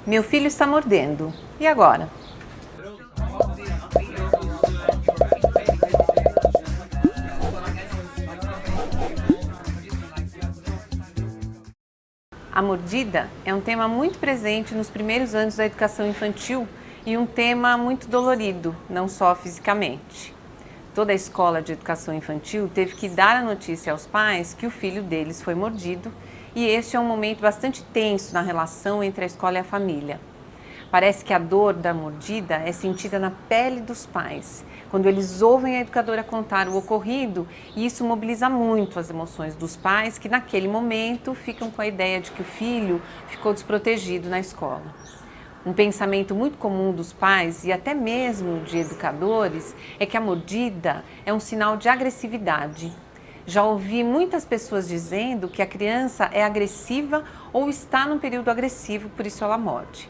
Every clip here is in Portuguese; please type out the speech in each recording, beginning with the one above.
Meu filho está mordendo. E agora? A mordida é um tema muito presente nos primeiros anos da educação infantil e um tema muito dolorido, não só fisicamente. Toda a escola de educação infantil teve que dar a notícia aos pais que o filho deles foi mordido, e este é um momento bastante tenso na relação entre a escola e a família. Parece que a dor da mordida é sentida na pele dos pais, quando eles ouvem a educadora contar o ocorrido, e isso mobiliza muito as emoções dos pais, que naquele momento ficam com a ideia de que o filho ficou desprotegido na escola. Um pensamento muito comum dos pais e até mesmo de educadores é que a mordida é um sinal de agressividade. Já ouvi muitas pessoas dizendo que a criança é agressiva ou está num período agressivo, por isso ela morde.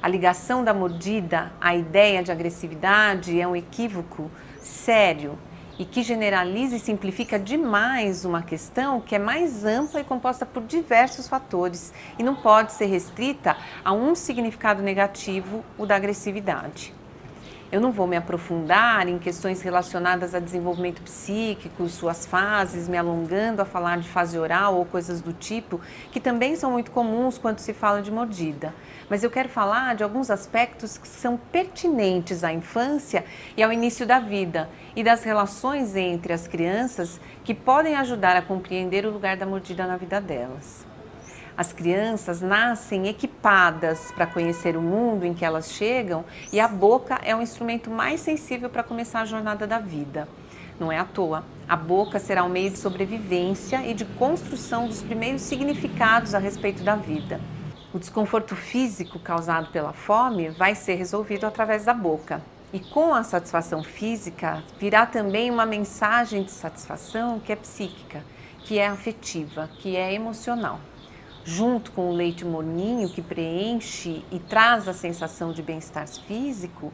A ligação da mordida à ideia de agressividade é um equívoco sério e que generaliza e simplifica demais uma questão que é mais ampla e composta por diversos fatores e não pode ser restrita a um significado negativo, o da agressividade. Eu não vou me aprofundar em questões relacionadas a desenvolvimento psíquico, suas fases, me alongando a falar de fase oral ou coisas do tipo, que também são muito comuns quando se fala de mordida. Mas eu quero falar de alguns aspectos que são pertinentes à infância e ao início da vida e das relações entre as crianças que podem ajudar a compreender o lugar da mordida na vida delas. As crianças nascem equipadas para conhecer o mundo em que elas chegam e a boca é o instrumento mais sensível para começar a jornada da vida. Não é à toa. A boca será um meio de sobrevivência e de construção dos primeiros significados a respeito da vida. O desconforto físico causado pela fome vai ser resolvido através da boca. E com a satisfação física virá também uma mensagem de satisfação que é psíquica, que é afetiva, que é emocional. Junto com o leite morninho que preenche e traz a sensação de bem-estar físico,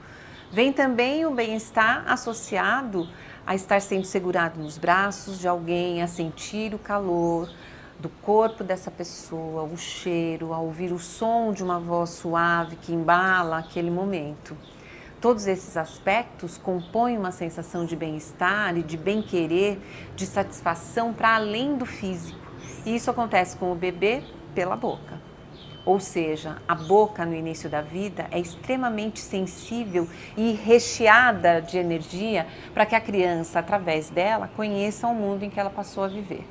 vem também o bem-estar associado a estar sendo segurado nos braços de alguém, a sentir o calor do corpo dessa pessoa, o cheiro, a ouvir o som de uma voz suave que embala aquele momento. Todos esses aspectos compõem uma sensação de bem-estar e de bem-querer, de satisfação para além do físico. E isso acontece com o bebê pela boca. Ou seja, a boca no início da vida é extremamente sensível e recheada de energia para que a criança, através dela, conheça o mundo em que ela passou a viver.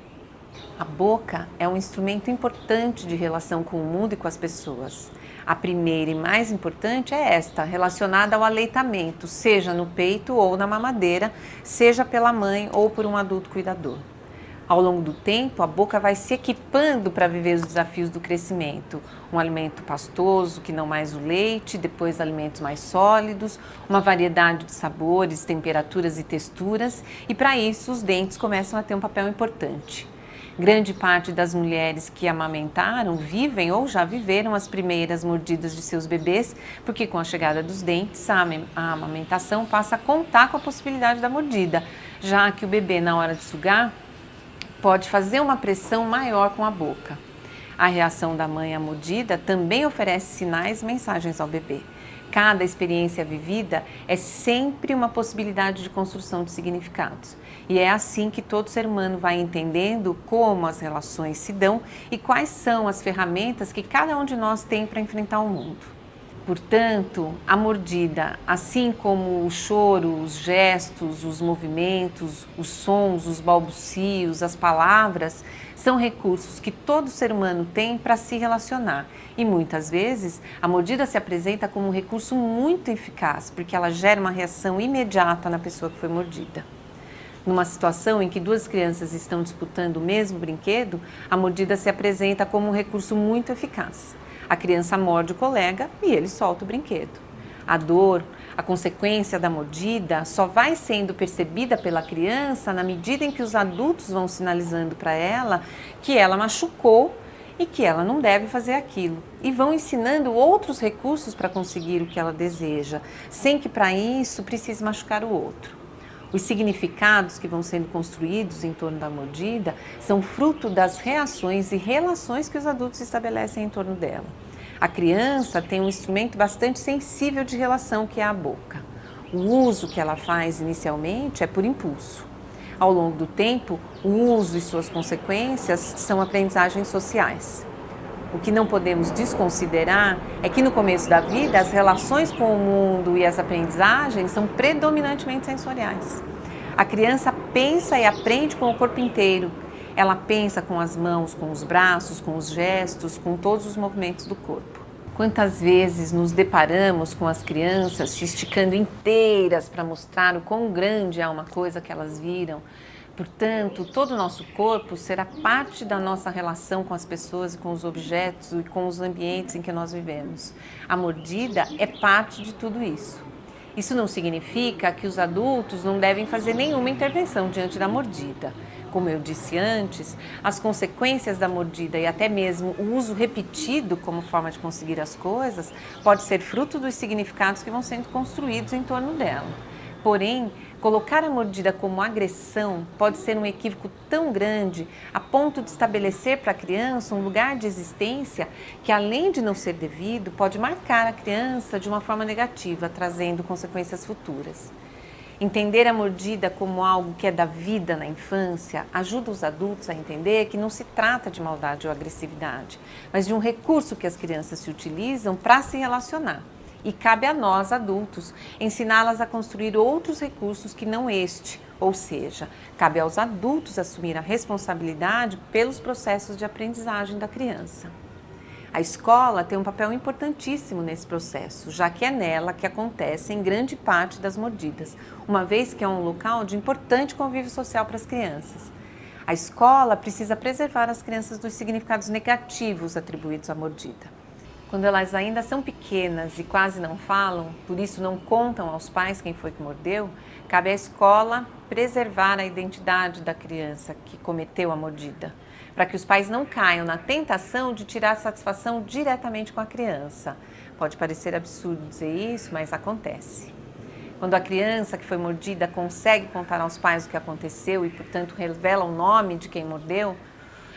A boca é um instrumento importante de relação com o mundo e com as pessoas. A primeira e mais importante é esta, relacionada ao aleitamento, seja no peito ou na mamadeira, seja pela mãe ou por um adulto cuidador. Ao longo do tempo, a boca vai se equipando para viver os desafios do crescimento. Um alimento pastoso, que não mais o leite, depois alimentos mais sólidos, uma variedade de sabores, temperaturas e texturas, e para isso os dentes começam a ter um papel importante. Grande parte das mulheres que amamentaram vivem ou já viveram as primeiras mordidas de seus bebês, porque com a chegada dos dentes, a amamentação passa a contar com a possibilidade da mordida, já que o bebê, na hora de sugar, pode fazer uma pressão maior com a boca. A reação da mãe à mordida também oferece sinais e mensagens ao bebê. Cada experiência vivida é sempre uma possibilidade de construção de significados. E é assim que todo ser humano vai entendendo como as relações se dão e quais são as ferramentas que cada um de nós tem para enfrentar o mundo. Portanto, a mordida, assim como o choro, os gestos, os movimentos, os sons, os balbucios, as palavras, são recursos que todo ser humano tem para se relacionar. E muitas vezes a mordida se apresenta como um recurso muito eficaz, porque ela gera uma reação imediata na pessoa que foi mordida. Numa situação em que duas crianças estão disputando o mesmo brinquedo, a mordida se apresenta como um recurso muito eficaz. A criança morde o colega e ele solta o brinquedo. A dor, a consequência da mordida, só vai sendo percebida pela criança na medida em que os adultos vão sinalizando para ela que ela machucou e que ela não deve fazer aquilo. E vão ensinando outros recursos para conseguir o que ela deseja, sem que para isso precise machucar o outro. Os significados que vão sendo construídos em torno da mordida são fruto das reações e relações que os adultos estabelecem em torno dela. A criança tem um instrumento bastante sensível de relação, que é a boca. O uso que ela faz inicialmente é por impulso. Ao longo do tempo, o uso e suas consequências são aprendizagens sociais. O que não podemos desconsiderar é que no começo da vida as relações com o mundo e as aprendizagens são predominantemente sensoriais. A criança pensa e aprende com o corpo inteiro. Ela pensa com as mãos, com os braços, com os gestos, com todos os movimentos do corpo. Quantas vezes nos deparamos com as crianças se esticando inteiras para mostrar o quão grande é uma coisa que elas viram? Portanto, todo o nosso corpo será parte da nossa relação com as pessoas, com os objetos e com os ambientes em que nós vivemos. A mordida é parte de tudo isso. Isso não significa que os adultos não devem fazer nenhuma intervenção diante da mordida. Como eu disse antes, as consequências da mordida e até mesmo o uso repetido como forma de conseguir as coisas pode ser fruto dos significados que vão sendo construídos em torno dela. Porém, colocar a mordida como agressão pode ser um equívoco tão grande a ponto de estabelecer para a criança um lugar de existência que, além de não ser devido, pode marcar a criança de uma forma negativa, trazendo consequências futuras. Entender a mordida como algo que é da vida na infância ajuda os adultos a entender que não se trata de maldade ou agressividade, mas de um recurso que as crianças se utilizam para se relacionar. E cabe a nós, adultos, ensiná-las a construir outros recursos que não este, ou seja, cabe aos adultos assumir a responsabilidade pelos processos de aprendizagem da criança. A escola tem um papel importantíssimo nesse processo, já que é nela que acontecem grande parte das mordidas, uma vez que é um local de importante convívio social para as crianças. A escola precisa preservar as crianças dos significados negativos atribuídos à mordida. Quando elas ainda são pequenas e quase não falam, por isso não contam aos pais quem foi que mordeu, cabe à escola preservar a identidade da criança que cometeu a mordida, para que os pais não caiam na tentação de tirar satisfação diretamente com a criança. Pode parecer absurdo dizer isso, mas acontece. Quando a criança que foi mordida consegue contar aos pais o que aconteceu e, portanto, revela o nome de quem mordeu,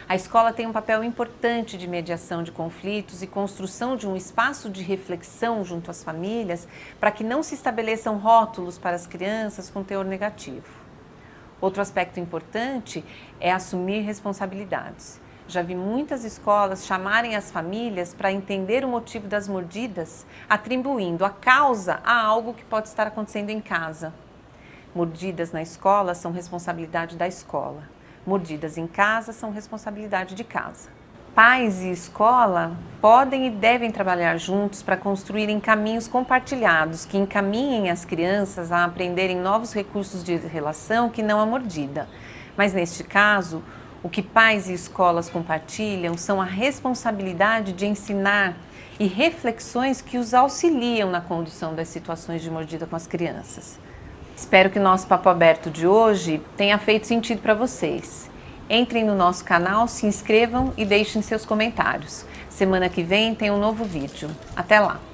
a escola tem um papel importante de mediação de conflitos e construção de um espaço de reflexão junto às famílias para que não se estabeleçam rótulos para as crianças com teor negativo. Outro aspecto importante é assumir responsabilidades. Já vi muitas escolas chamarem as famílias para entender o motivo das mordidas, atribuindo a causa a algo que pode estar acontecendo em casa. Mordidas na escola são responsabilidade da escola. Mordidas em casa são responsabilidade de casa. Pais e escola podem e devem trabalhar juntos para construírem caminhos compartilhados que encaminhem as crianças a aprenderem novos recursos de relação que não a mordida. Mas neste caso, o que pais e escolas compartilham são a responsabilidade de ensinar e reflexões que os auxiliam na condução das situações de mordida com as crianças. Espero que o nosso Papo Aberto de hoje tenha feito sentido para vocês. Entrem no nosso canal, se inscrevam e deixem seus comentários. Semana que vem tem um novo vídeo. Até lá!